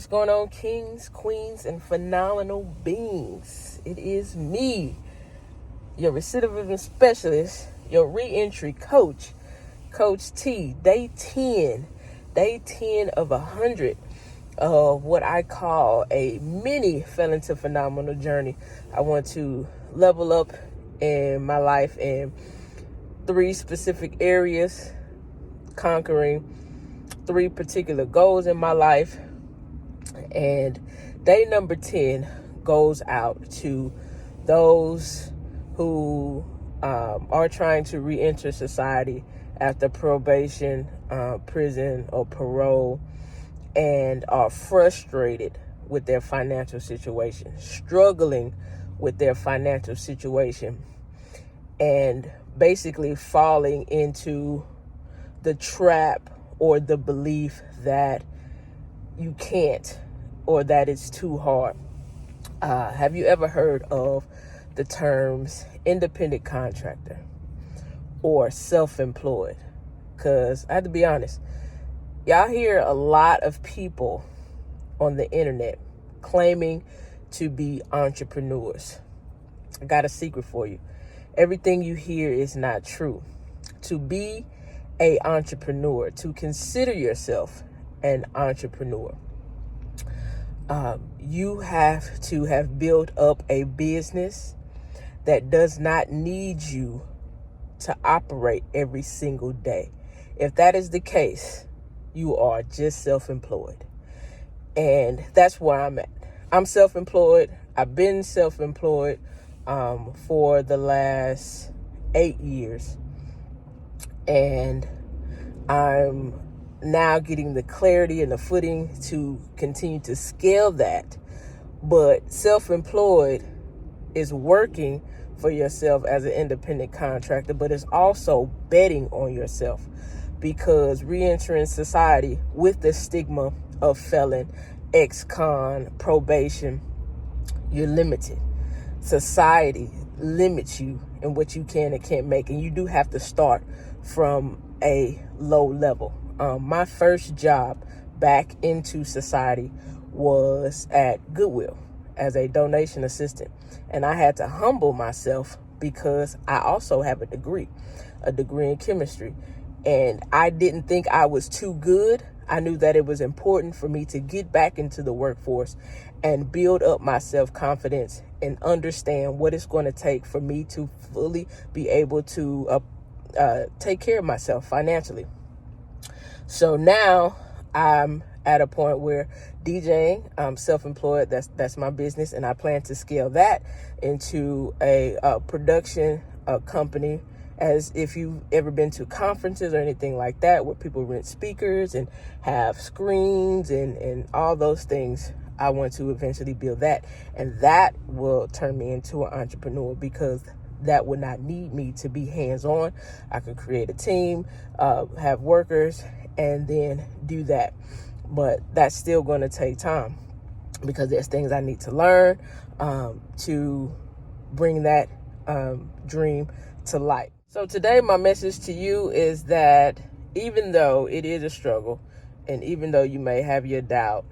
What's going on, kings, queens, and phenomenal beings? It is me, your recidivism specialist, your reentry coach, Coach T. Day 10 of 100 of what I call a mini felon to phenomenal journey. I want to level up in my life in 3 specific areas, conquering 3 particular goals in my life. And day number 10 goes out to those who are trying to re-enter society after probation, prison, or parole, and are frustrated with their financial situation, struggling with their financial situation, and basically falling into the trap or the belief that you can't, or that it's too hard. Have you ever heard of the terms independent contractor or self-employed? Because I have to be honest, y'all hear a lot of people on the internet claiming to be entrepreneurs. I got a secret for you. Everything you hear is not true. To be an entrepreneur, to consider yourself an entrepreneur, you have to have built up a business that does not need you to operate every single day. If that is the case, you are just self-employed. And that's where I'm at. I'm self-employed. I've been self-employed for the last 8 years. And I'm now getting the clarity and the footing to continue to scale that. But self-employed is working for yourself as an independent contractor, but it's also betting on yourself, because re-entering society with the stigma of felon, ex-con, probation, you're limited. Society limits you in what you can and can't make, and you do have to start from a low level. My first job back into society was at Goodwill as a donation assistant. And I had to humble myself because I also have a degree in chemistry. And I didn't think I was too good. I knew that it was important for me to get back into the workforce and build up my self-confidence and understand what it's going to take for me to fully be able to take care of myself financially. So now I'm at a point where DJing, I'm self-employed. That's my business, and I plan to scale that into a production company. As if you've ever been to conferences or anything like that, where people rent speakers and have screens and all those things, I want to eventually build that, and that will turn me into an entrepreneur, because that would not need me to be hands-on. I could create a team, have workers, and then do that. But that's still going to take time, because there's things I need to learn to bring that dream to life. So today, my message to you is that even though it is a struggle, and even though you may have your doubt,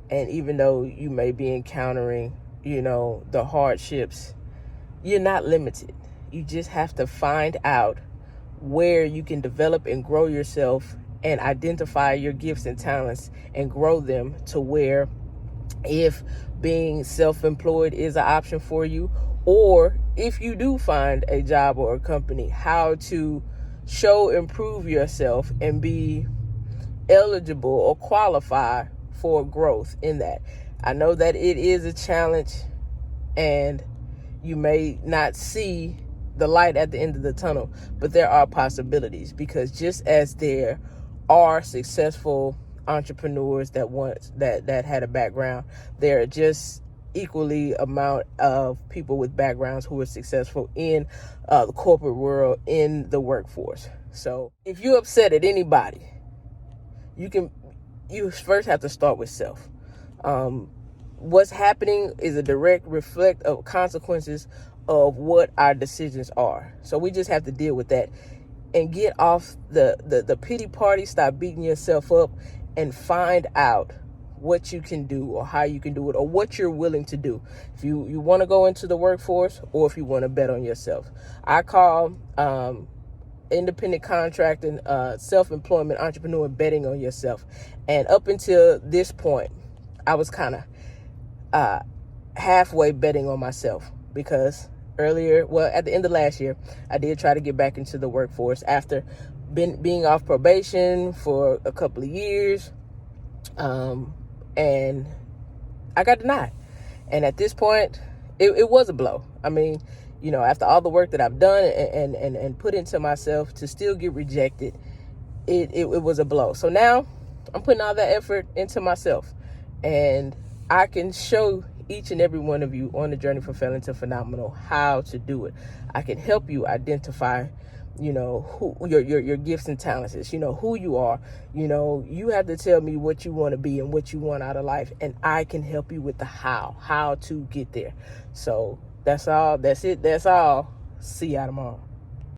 and even though you may be encountering, the hardships, you're not limited. You just have to find out where you can develop and grow yourself and identify your gifts and talents and grow them to where, if being self-employed is an option for you, or if you do find a job or a company, how to improve yourself and be eligible or qualify for growth in that. I know that it is a challenge, and you may not see the light at the end of the tunnel, but there are possibilities, because just as there are successful entrepreneurs that had a background, there are just equally amount of people with backgrounds who are successful in the corporate world, in the workforce. So if you're upset at anybody, you first have to start with self. What's happening is a direct reflect of consequences of what our decisions are. So we just have to deal with that and get off the pity party. Stop beating yourself up and find out what you can do or how you can do it or what you're willing to do. If you want to go into the workforce or if you want to bet on yourself. I call independent contracting, self-employment, entrepreneur, betting on yourself. And up until this point, I was kind of halfway betting on myself because at the end of last year, I did try to get back into the workforce after being off probation for a couple of years. And I got denied. And at this point, it was a blow. I mean, after all the work that I've done and put into myself to still get rejected, it was a blow. So now I'm putting all that effort into myself, and I can show each and every one of you on the journey from failing to phenomenal how to do it. I can help you identify who your gifts and talents is, who you are. You have to tell me what you want to be and what you want out of life, and I can help you with the how to get there. So that's all. See y'all tomorrow.